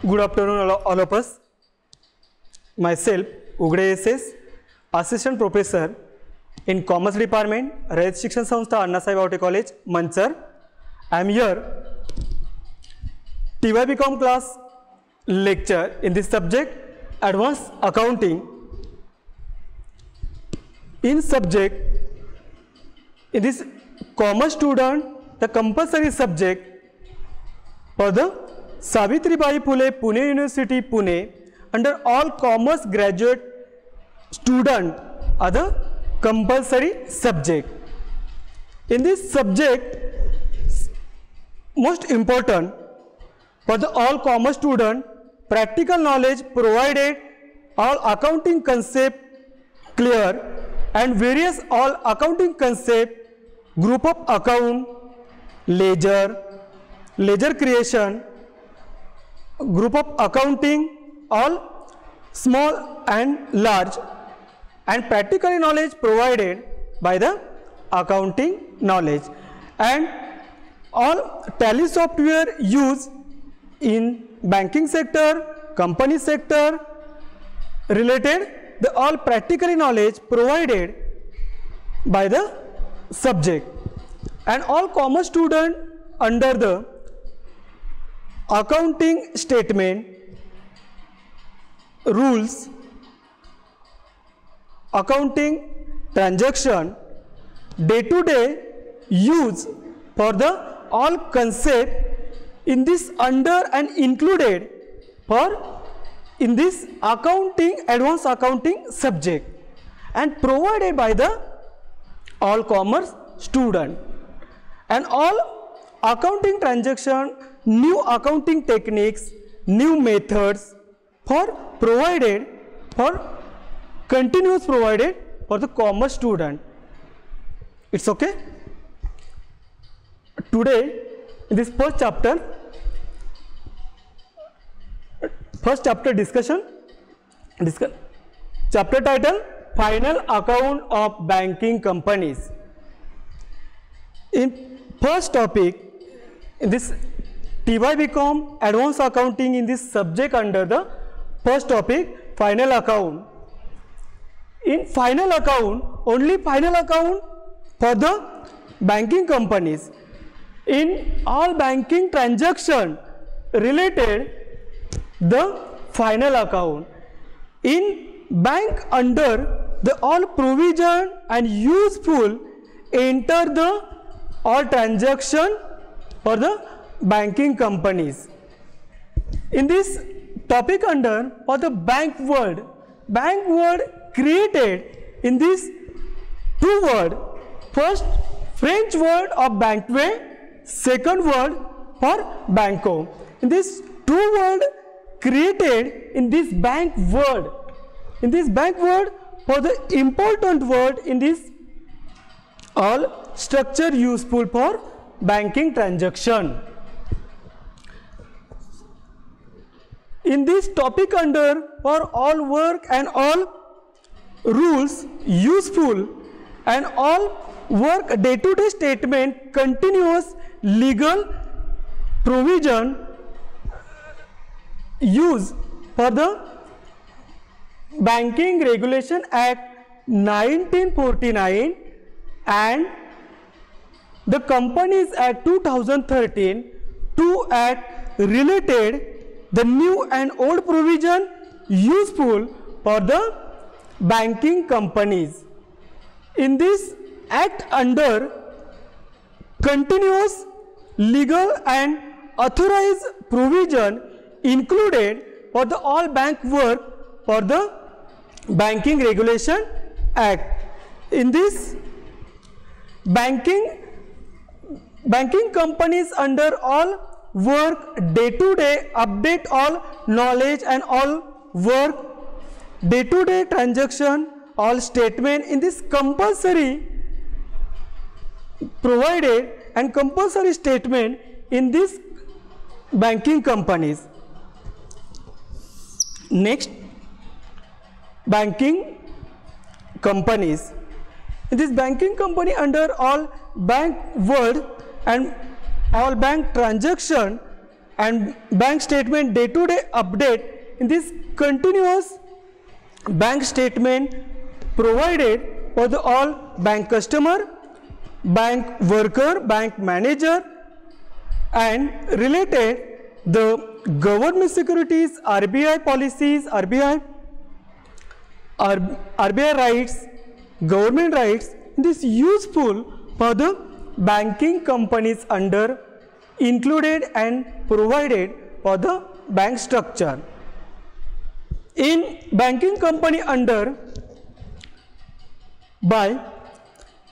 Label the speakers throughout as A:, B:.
A: Good afternoon, all of us. Myself, Ugde SS, Assistant Professor in Commerce Department, Rayat Shikshan Sanstha, Anna Sahib Avte College, Manchar. I am here TYBCom class lecture in this subject, Advanced Accounting. In this commerce student, the compulsory subject for the Savitribai Phule Pune University Pune, under all commerce graduate student are the compulsory subject. In this subject, most important for the all commerce student, practical knowledge provided, all accounting concept clear, and various all accounting concept, group of account, ledger creation, group of accounting, all small and large, and practical knowledge provided by the accounting knowledge, and all tally software used in banking sector, company sector related, the all practical knowledge provided by the subject. And all commerce student under the accounting statement, rules, accounting transaction, day-to-day use for the all concept in this under and included for in this accounting, advanced accounting subject, and provided by the all commerce student. And all accounting transaction, new accounting techniques, new methods for provided for continuous provided for the commerce student. It's okay. Today in this first chapter discussion, chapter title, Final Account of Banking Companies. In first topic, in this TYBCom Advanced Accounting, in this subject under the first topic, Final Account. In final account, only final account for the banking companies. In all banking transaction related, the final account. In bank under the all provision and useful enter the all transaction for the banking companies. In this topic under for the bank word created in this two word. First, French word of banquet, second word for banco. In this two word created in this bank word. In this bank word for the important word in this all structure useful for banking transaction. In this topic under for all work and all rules useful and all work day-to-day statement, continuous legal provision use for the Banking Regulation Act 1949 and the Companies Act 2013, two act related the new and old provision useful for the banking companies. In this act under continuous legal and authorized provision included for the all bank work for the Banking Regulation Act. In this banking companies under all work day-to-day, update all knowledge and all work day-to-day transaction, all statement in this compulsory provided and compulsory statement in this banking companies. Next, banking companies. In this banking company under all bank word and all bank transaction and bank statement day-to-day update. In this continuous bank statement provided for the all bank customer, bank worker, bank manager, and related the government securities, RBI policies, RBI rights, government rights. This useful for the banking companies under included and provided for the bank structure. In banking company under by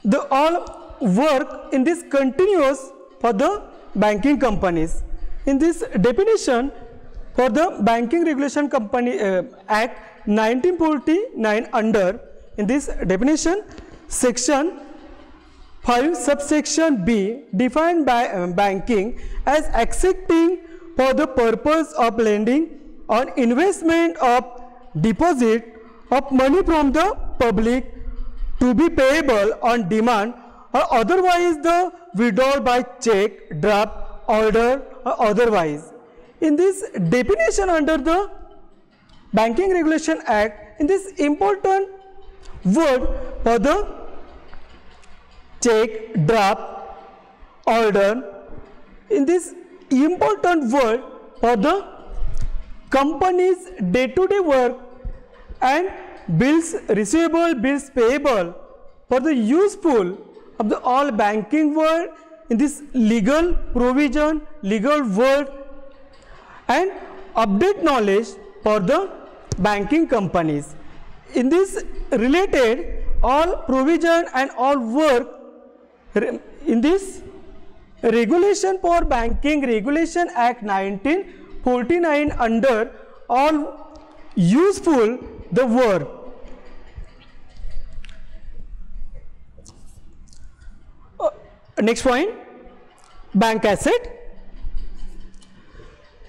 A: the all work in this continuous for the banking companies. In this definition for the Banking Regulation Company Act 1949 under, in this definition, section 5 subsection B defined by banking as accepting for the purpose of lending or investment of deposit of money from the public to be payable on demand or otherwise the withdrawal by check, draft, order or otherwise. In this definition under the Banking Regulation Act, in this important word for the check, draft, order, in this important word for the company's day-to-day work and bills receivable, bills payable for the useful of the all banking world in this legal provision, legal word, and update knowledge for the banking companies. In this related all provision and all work in this Regulation for Banking Regulation Act 1949 under all useful the word. Next point, bank asset.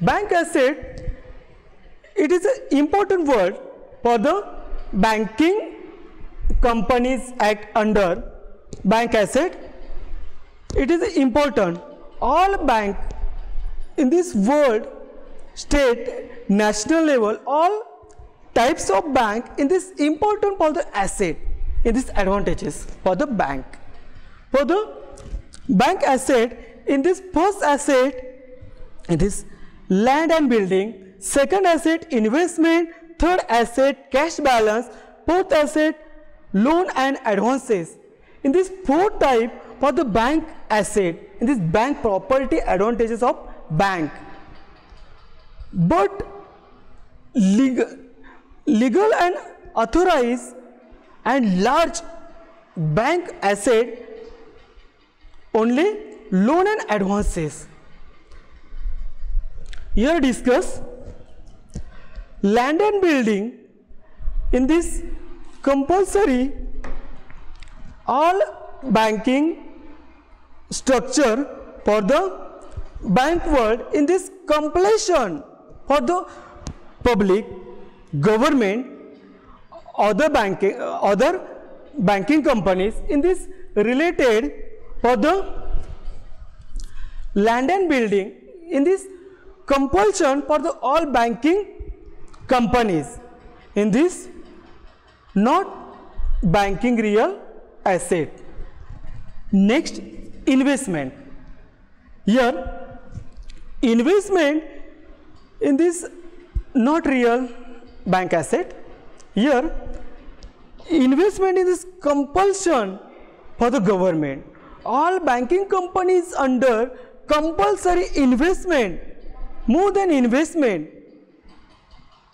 A: Bank asset, it is an important word for the Banking Companies Act under bank asset. It is important. All bank in this world, state, national level, all types of bank in this important for the asset, in this advantages for the bank. For the bank asset, in this first asset, it is land and building, second asset investment, third asset cash balance, fourth asset loan and advances. In this fourth type for the bank asset, in this bank property advantages of bank. But legal and authorized and large bank asset only loan and advances. Here discuss land and building. In this compulsory all banking structure for the bank world, in this completion for the public, government, other banking companies, in this related for the land and building, in this compulsion for the all banking companies, in this not banking real asset. Next, investment. Here investment in this not real bank asset. Here investment in this compulsion for the government. All banking companies under compulsory investment, more than investment,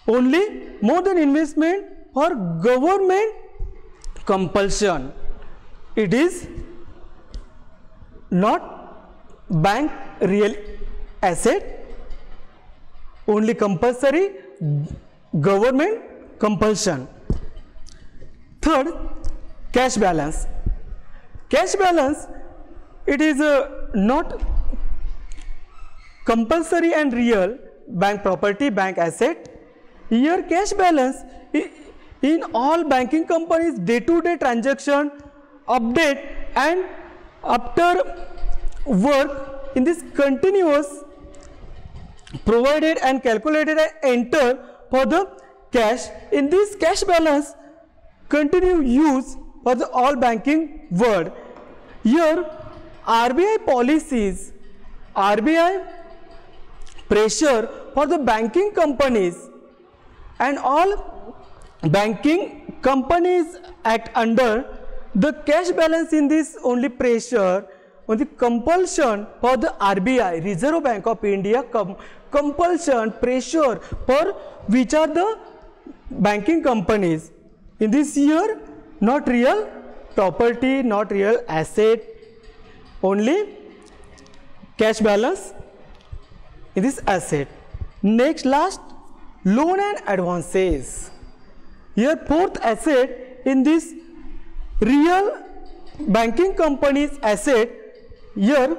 A: only more than investment for government compulsion. It is not bank real asset, only compulsory government compulsion. Third, cash balance. Cash balance, it is not compulsory and real bank property, bank asset. Here cash balance in all banking companies day-to-day transaction, update and after work in this continuous provided and calculated and enter for the cash. In this cash balance continue use for the all banking world. Here RBI policies, RBI pressure for the banking companies and all banking companies act under the cash balance. In this only pressure on the compulsion for the RBI, Reserve Bank of India, compulsion pressure for which are the banking companies. In this year not real property, not real asset, only cash balance in this asset. Next last, loan and advances. Here fourth asset in this real banking company's asset. Here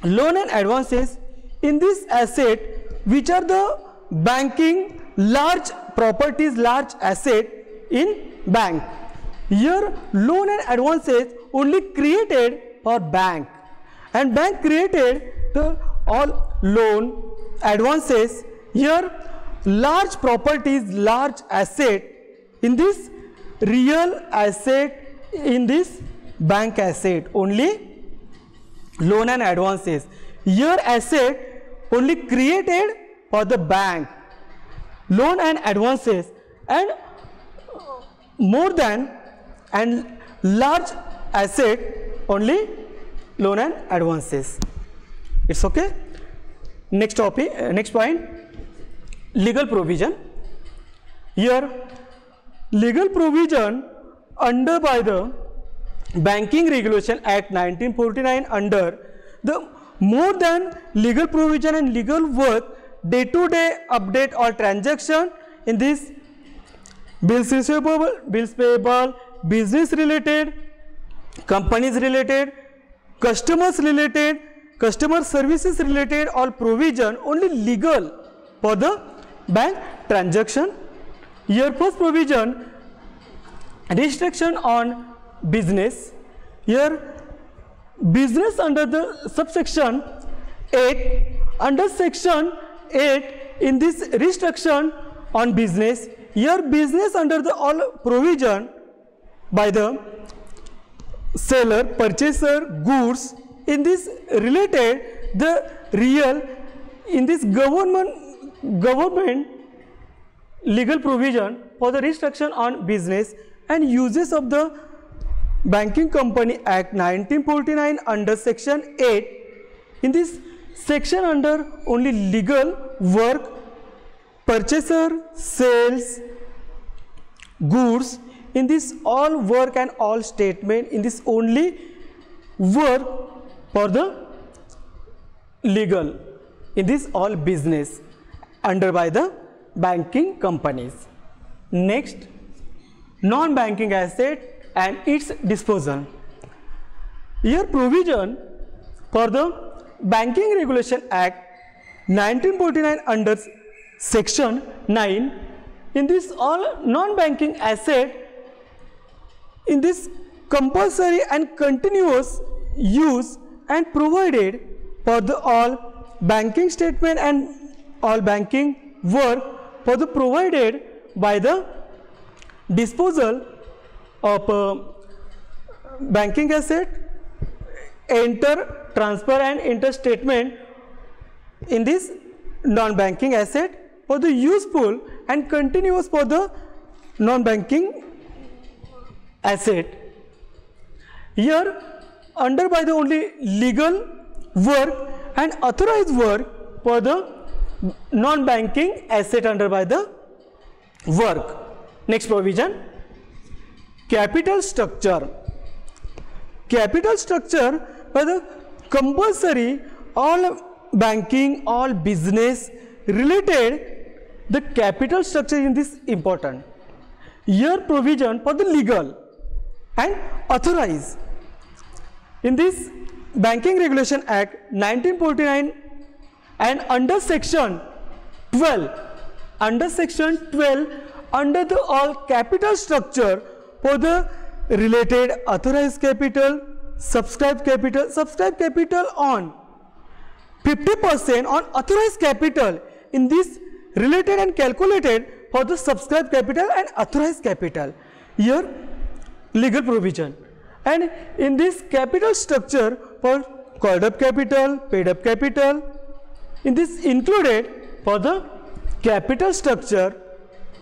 A: loan and advances in this asset which are the banking large properties, large asset in bank. Here loan and advances only created for bank, and bank created the all loan advances. Here large properties, large asset in this real asset, in this bank asset only loan and advances. Here asset only created for the bank, loan and advances, and more than and large asset only loan and advances. It's okay. Next topic, next point, legal provision. Here legal provision under by the Banking Regulation Act 1949, under the more than legal provision and legal work, day-to-day update or transaction in this bills receivable, bills payable, business related, companies related, customers related, customer services related, all provision only legal for the bank transaction. Here first provision, restriction on business. Here business under the subsection 8, under section 8 in this restriction on business. Here business under the all provision by the seller, purchaser, goods. In this related the real, in this government legal provision for the restriction on business and uses of the Banking Company Act 1949 under section 8. In this section under only legal work, purchaser, sales, goods. In this all work and all statement, in this only work for the legal, in this all business under by the banking companies. Next, non-banking asset and its disposal. Here provision for the Banking Regulation Act 1949 under section 9. In this all non-banking asset, in this compulsory and continuous use and provided for the all banking statement and all banking work for the provided by the disposal of banking asset, enter, transfer and enter statement in this non-banking asset for the useful and continuous for the non-banking asset. Here under by the only legal work and authorized work for the non-banking asset under by the work. Next provision, capital structure. Capital structure by the compulsory all banking, all business related, the capital structure in this important. Here provision for the legal and authorized. In this Banking Regulation Act 1949 and under section 12, under section 12, under the all capital structure for the related authorized capital, subscribed capital on 50% on authorized capital in this related and calculated for the subscribed capital and authorized capital. Here legal provision, and in this capital structure for called up capital, paid up capital, in this included for the capital structure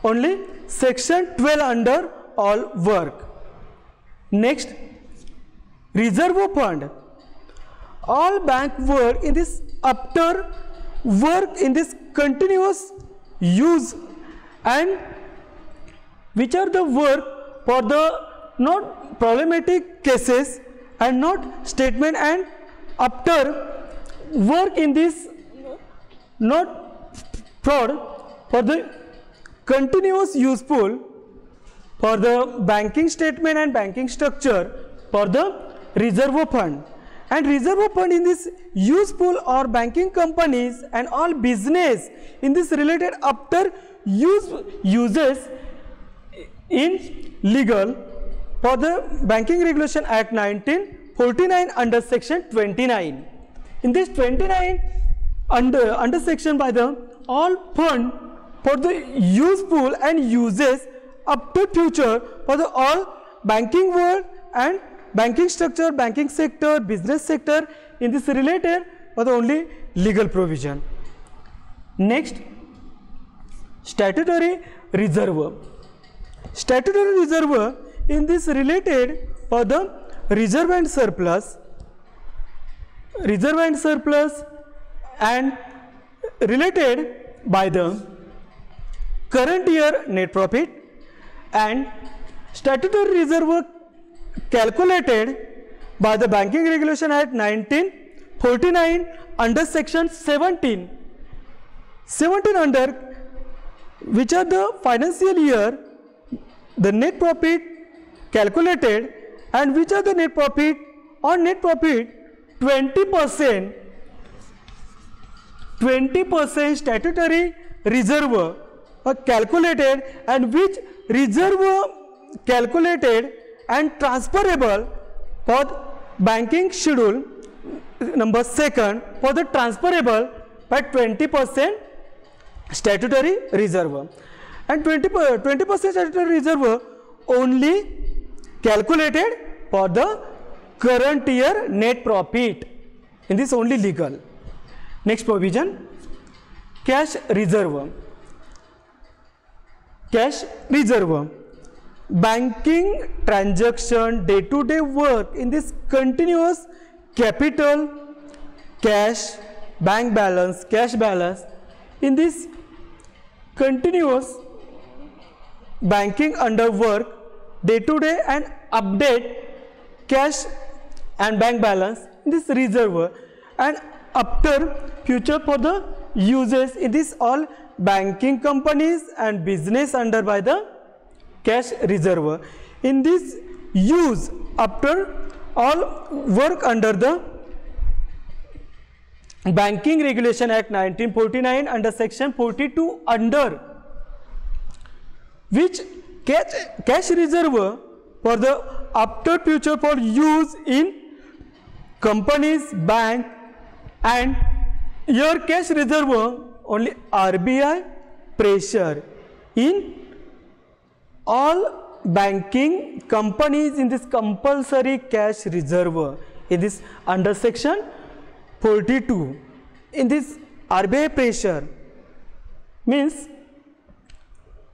A: only section 12 under all work. Next, reserve fund. All bank work in this after work in this continuous use, and which are the work for the not problematic cases and not statement, and after work in this not fraud for the continuous useful for the banking statement and banking structure for the reserve fund. And reserve fund in this useful or banking companies and all business in this related after uses in legal for the Banking Regulation Act 1949 under section 29. In this 29 under section by the all fund for the useful and uses up to future for the all banking world and banking structure, banking sector, business sector in this related for the only legal provision. Next, statutory reserve. Statutory reserve in this related for the reserve and surplus and related by the current year net profit, and statutory reserve calculated by the Banking Regulation Act 1949 under section 17 under which are the financial year the net profit calculated, and which are the net profit on net profit 20% statutory reserve calculated, and which reserve calculated and transferable for banking schedule number 2 for the transferable by 20% statutory reserve, and 20% statutory reserve only calculated for the current year net profit. In this only legal. Next provision, cash reserve. Cash reserve. Banking transaction, day-to-day work in this continuous capital, cash, bank balance, cash balance, in this continuous banking under work, day-to-day and update cash and bank balance in this reserve, and after future for the uses in this all banking companies and business under by the cash reserve. In this use after all work under the Banking Regulation Act 1949 under section 42 under which cash reserve for the after future for use in companies, bank, and your cash reserve only RBI pressure in all banking companies in this compulsory cash reserve in this under section 42 in this RBI pressure means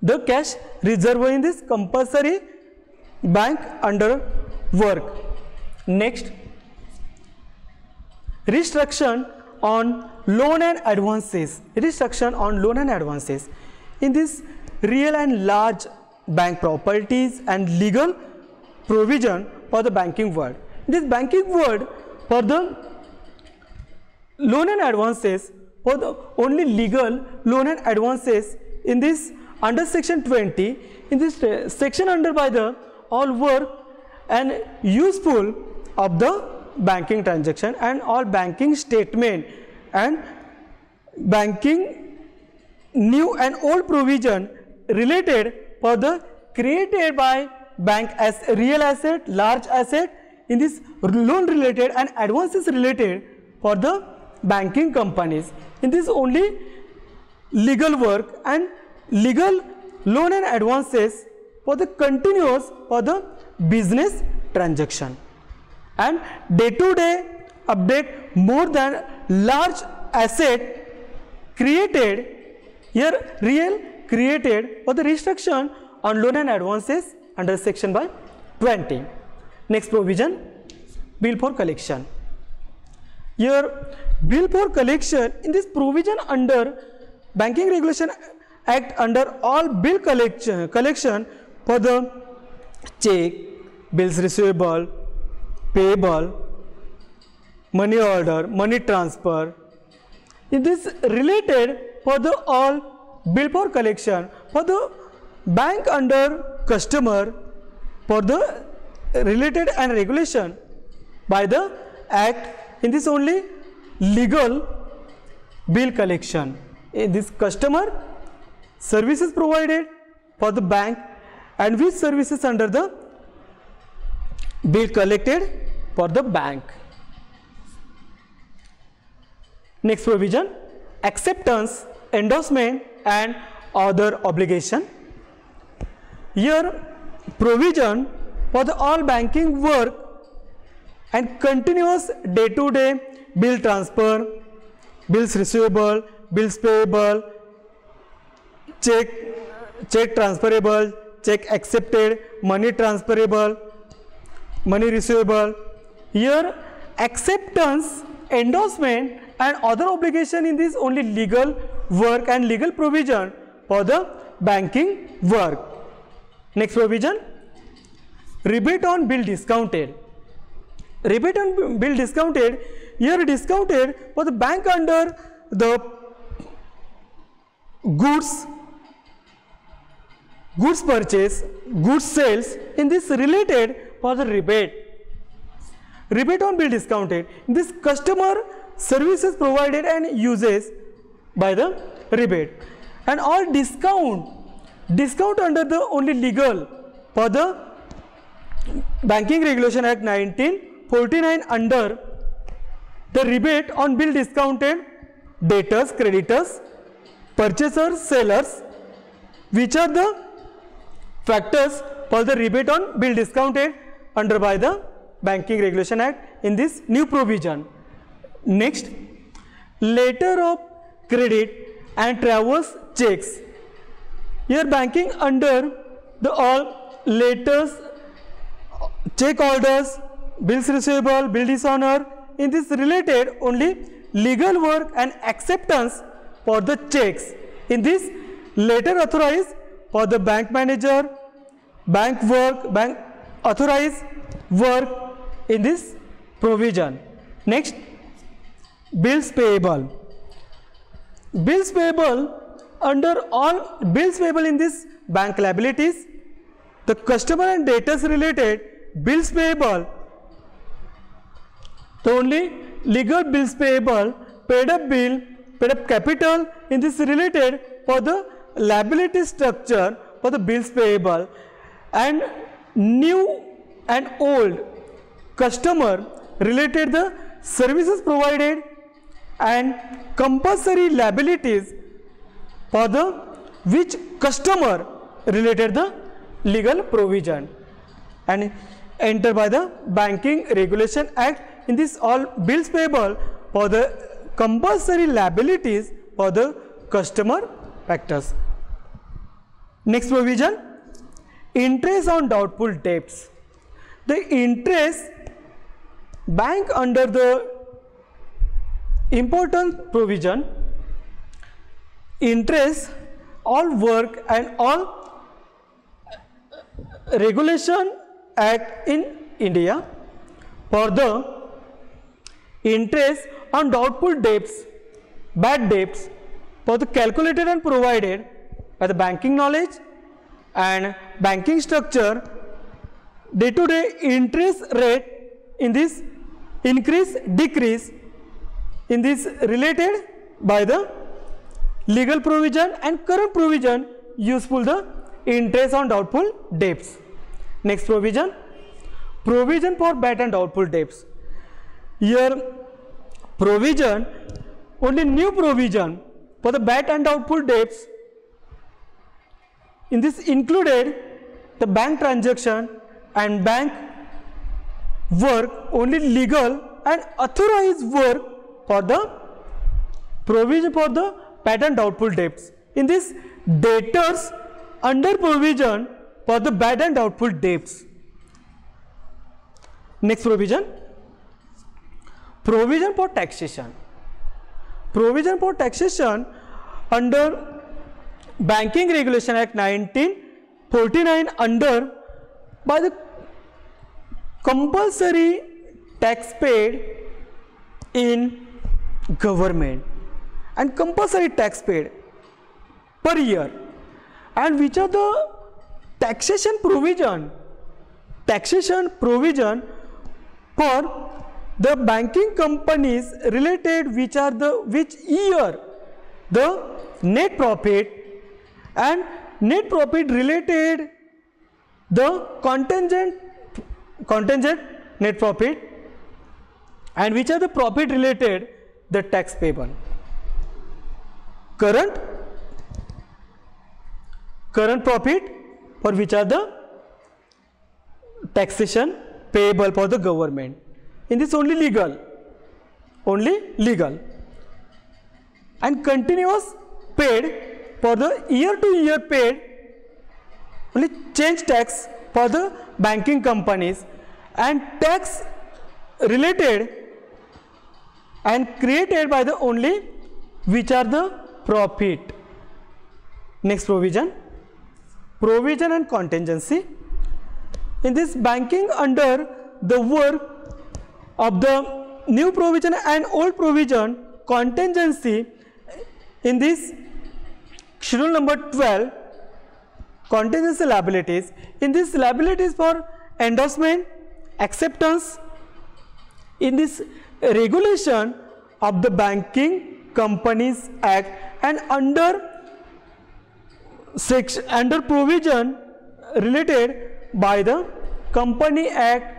A: the cash reserve in this compulsory bank under work. Next, restriction on loan and advances. Restriction on loan and advances in this real and large bank properties and legal provision for the banking world. This banking world for the loan and advances for the only legal loan and advances in this under section 20 in this section under by the all work and useful of the banking transaction and all banking statement and banking new and old provision related for the created by bank as real asset, large asset in this loan related and advances related for the banking companies. In this only legal work and legal loan and advances for the continuous for the business transaction, and day-to-day update more than large asset created here real created for the restriction on loan and advances under section by 20. Next provision, bill for collection. Here bill for collection, in this provision under Banking Regulation Act, under all bill collection for the check, bills receivable, payable, money order, money transfer. In this related for the all bill for collection for the bank under customer for the related and regulation by the act. In this only legal bill collection. In this customer services provided for the bank and which services under the bill collected for the bank. Next provision, acceptance, endorsement and other obligation. Here provision for the all banking work and continuous day-to-day bill transfer, bills receivable, bills payable, check transferable, check accepted, money transferable, money receivable. Here acceptance, endorsement and other obligation in this only legal work and legal provision for the banking work. Next provision, rebate on bill discounted. Rebate on bill discounted, here discounted for the bank under the goods purchase, goods sales. In this related for the rebate. Rebate on bill discounted, this customer services provided and uses by the rebate, and all discount under the only legal for the Banking Regulation Act 1949 under the rebate on bill discounted debtors, creditors, purchasers, sellers, which are the factors for the rebate on bill discounted under by the Banking Regulation Act in this new provision. Next, letter of credit and travelers checks. Here banking under the all letters, check orders, bills receivable, bill dishonor. In this related only legal work and acceptance for the checks. In this letter authorized for the bank manager, bank work, bank authorized work in this provision. Next, bills payable. Bills payable, under all bills payable in this bank liabilities, the customer and debtors related bills payable, the only legal bills payable, paid up bill, paid up capital in this related for the liability structure for the bills payable, and new and old customer related the services provided and compulsory liabilities for the which customer related the legal provision, and enter by the Banking Regulation Act in this all bills payable for the compulsory liabilities for the customer factors. Next provision, interest on doubtful debts. The interest bank under the important provision, interest, all work and all regulation act in India for the interest on doubtful debts, bad debts for the calculated and provided by the banking knowledge and banking structure, day-to-day interest rate in this increase, decrease in this related by the legal provision and current provision useful the interest on doubtful debts. Next provision, provision for bad and doubtful debts. Here provision, only new provision for the bad and doubtful debts. In this included the bank transaction and bank work, only legal and authorized work for the provision for the bad and doubtful debts. In this, debtors under provision for the bad and doubtful debts. Next provision, provision for taxation. Provision for taxation under Banking Regulation Act 1949 under by the compulsory tax paid in government and compulsory tax paid per year, and which are the taxation provision for the banking companies related, which are the which year the net profit and net profit related the contingent net profit, and which are the profit related the tax payable. Current profit, for which are the taxation payable for the government. In this, only legal, and continuous paid for the year to year paid, only change tax for the banking companies, and tax related and created by the only which are the profit. Next provision, provision and contingency. In this, banking under the work of the new provision and old provision contingency. In this schedule number 12, contingency liabilities. In this, liabilities for endorsement, acceptance. In this regulation of the Banking Companies Act and under provision related by the Company Act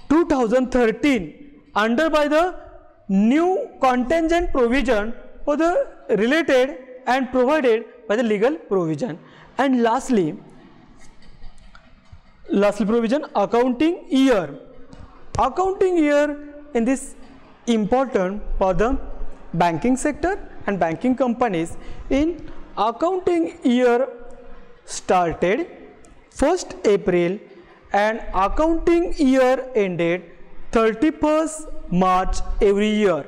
A: 2013 under by the new contingent provision for the related and provided by the legal provision. And lastly provision, accounting year. Accounting year in this important for the banking sector and banking companies. In accounting year started 1st April and accounting year ended 31st March every year.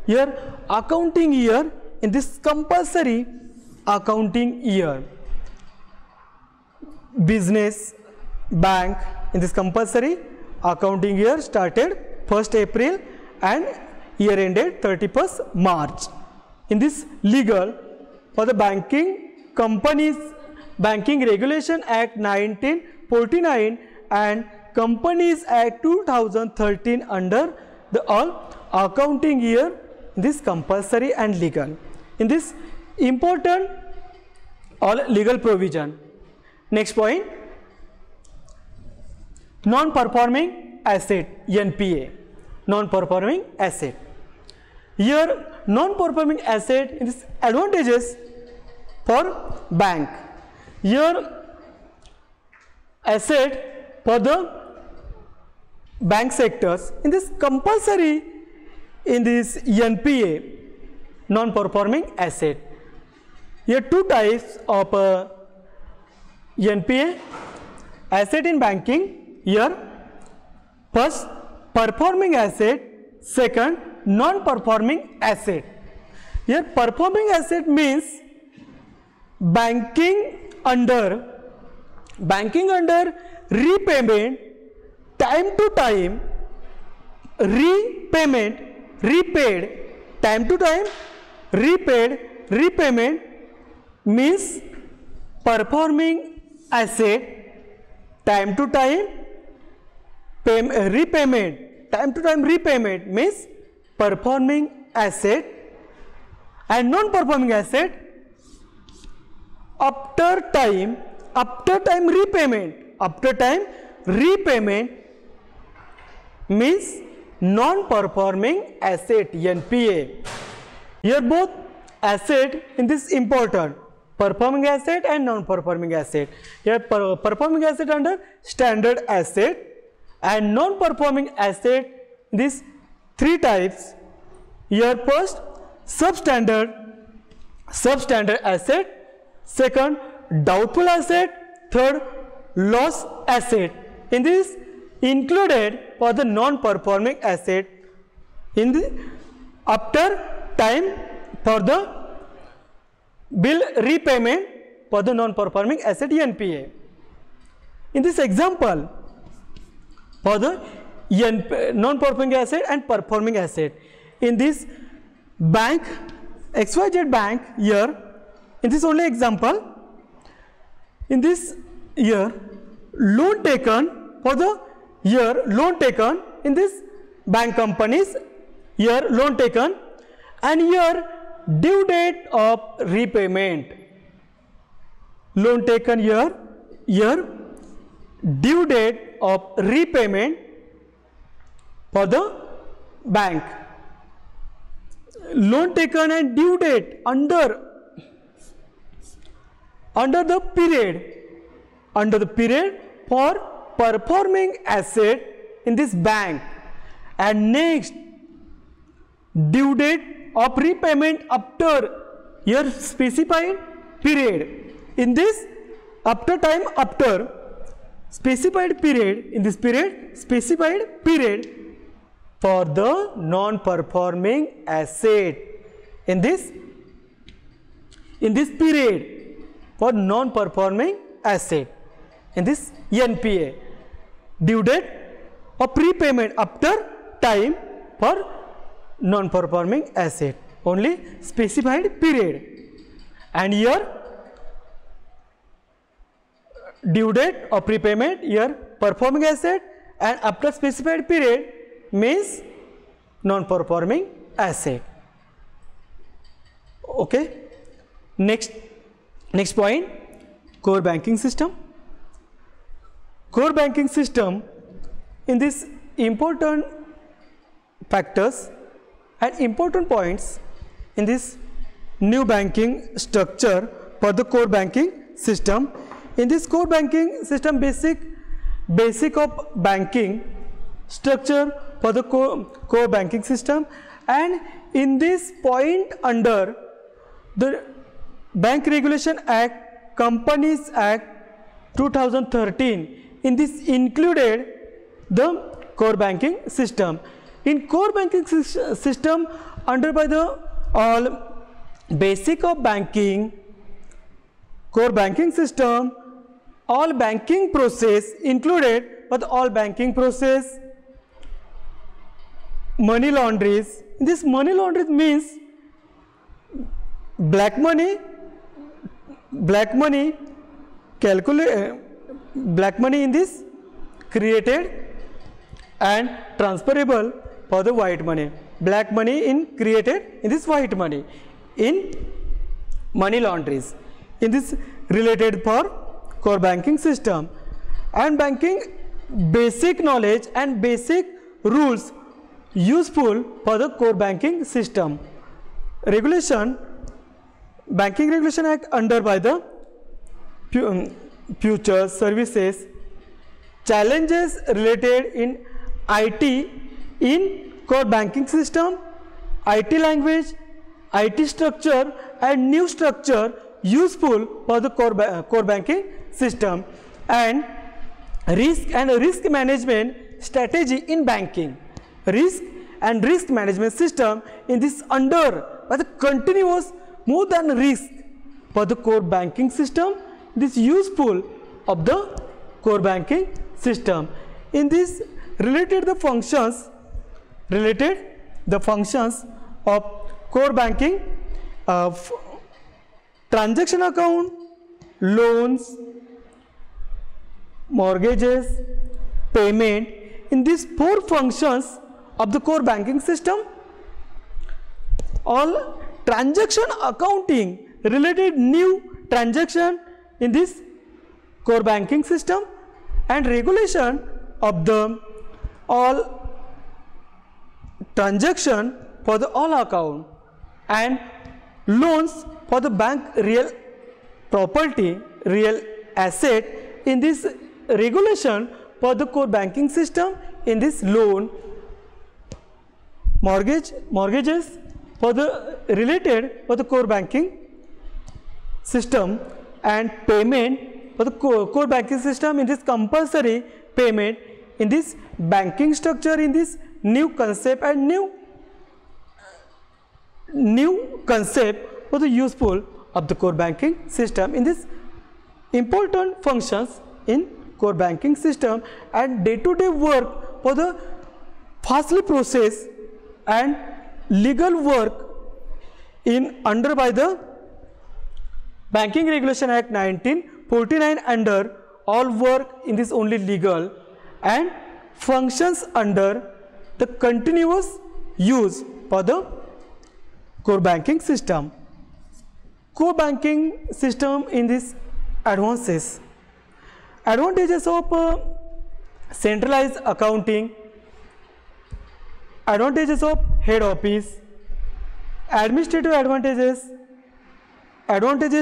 A: Here accounting year, in this compulsory accounting year. Business, bank, in this compulsory accounting year started 1st April and year ended 31st March. In this, legal for the banking companies, Banking Regulation Act 1949 and Companies Act 2013 under the all accounting year, this compulsory and legal. In this, important all legal provision. Next point, non-performing asset, NPA, non-performing asset. Here non-performing asset is advantages for bank. Here asset for the bank sectors, in this compulsory, in this NPA, non-performing asset. Here two types of NPA asset in banking. Here first, performing asset, second, non-performing asset. Here performing asset means banking under repayment, time to time, repayment, repaid, time to time, repaid, repayment means performing asset, time to time, repayment, time to time repayment means performing asset, and non-performing asset after time repayment, means non-performing asset NPA. Here both asset in this important, performing asset and non-performing asset. Here performing asset under standard asset and non-performing asset, these three types. Here first substandard asset, second doubtful asset, third loss asset. In this included for the non-performing asset in the after time for the bill repayment for the non-performing asset NPA. In this example, for the non-performing asset and performing asset, in this bank, XYZ bank here, in this only example, in this year, loan taken for the year, loan taken in this bank companies, year loan taken, and here due date of repayment. Loan taken here due date of repayment for the bank. Loan taken and due date under the period for performing asset in this bank, and next due date of repayment after your specified period. In this after time after specified period, in this period specified period for the non-performing asset. In this period for non-performing asset, in this NPA, due date of prepayment after time for non-performing asset, only specified period. And here due date of prepayment, here performing asset, and after specified period means non-performing asset. Okay. Next point, core banking system. Core banking system, in this important factors and important points in this new banking structure for the core banking system. In this core banking system, basic of banking structure for the core banking system, and in this point under the Bank Regulation Act, Companies Act 2013, in this included the core banking system. In core banking system, under by the all basic of banking, core banking system, all banking process included, but all banking process, money launderies. This money laundering means black money in this created and transferable for the white money. Black money in created in this white money in money launderies. In this related for core banking system, and banking basic knowledge and basic rules useful for the core banking system. Regulation, Banking Regulation Act under by the futures, services, challenges related in IT in core banking system, IT language, IT structure and new structure useful for the core banking system, and risk management strategy in banking. Risk and risk management system in this under by the continuous more than risk for the core banking system. This useful of the core banking system. In this related the functions of core banking of transaction account, loans, mortgages, payment. In these four functions of the core banking system, all transaction accounting related new transaction in this core banking system, and regulation of the all transaction for the all account and loans for the bank real property, real asset. In this regulation for the core banking system, in this loan, mortgages for the related for the core banking system, and payment for the core banking system, in this compulsory payment, in this banking structure, in this new concept and new concept for the useful of the core banking system, in this important functions in core banking system and day-to-day work for the fastly process and legal work in under by the Banking Regulation Act 1949 under all work in this only legal and functions under the continuous use for the core banking system. Core banking system in this advantages of centralized accounting, advantages of head office, administrative advantages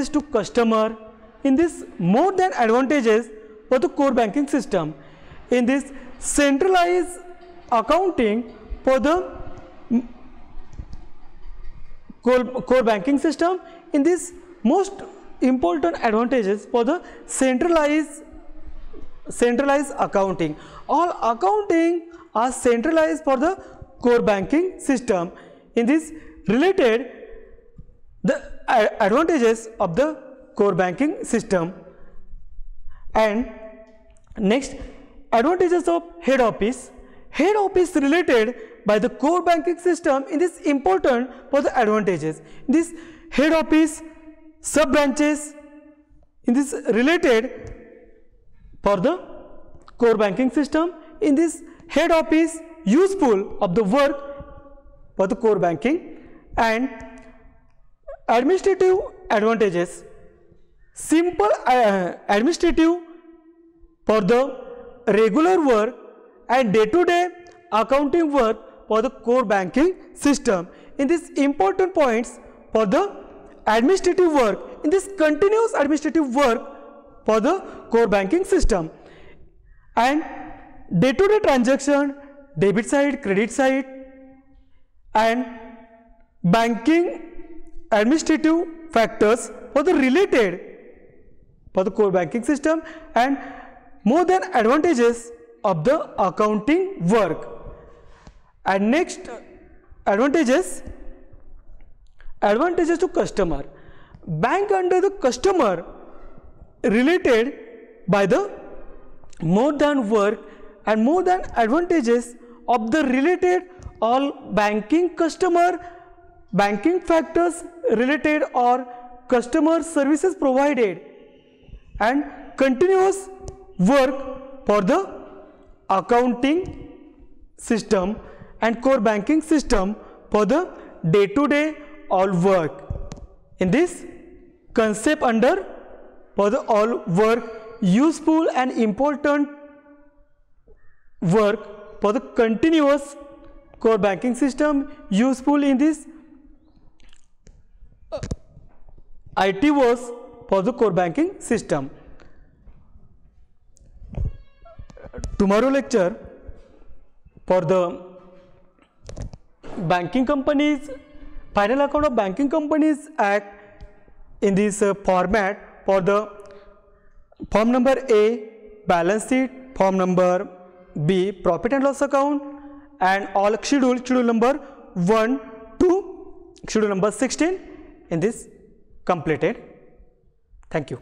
A: to customer. In this more than advantages for the core banking system, in this centralized accounting for the core banking system, in this most important advantages for the centralized accounting. All accounting are centralized for the core banking system. In this related the advantages of the core banking system. And next, advantages of head office. Head office related by the core banking system, in this important for the advantages. In this head office, sub branches, in this related for the core banking system. In this head office useful of the work for the core banking. And administrative advantages, simple administrative for the regular work and day-to-day accounting work for the core banking system. In these important points for the administrative work, in this continuous administrative work for the core banking system. And day-to-day transaction, debit side, credit side, and banking administrative factors for the related for the core banking system, and more than advantages of the accounting work. And next, advantages to customer. Bank under the customer related by the more than work and more than advantages of the related all banking customer, banking factors related or customer services provided, and continuous work for the accounting system and core banking system for the day-to-day all work. In this concept under for the all work, useful and important work for the continuous core banking system, useful in this IT was for the core banking system. Tomorrow lecture for the banking companies, final account of banking companies act in this format for the form number A balance sheet, form number B profit and loss account, and all schedule number 1 to schedule number 16 in this completed. Thank you.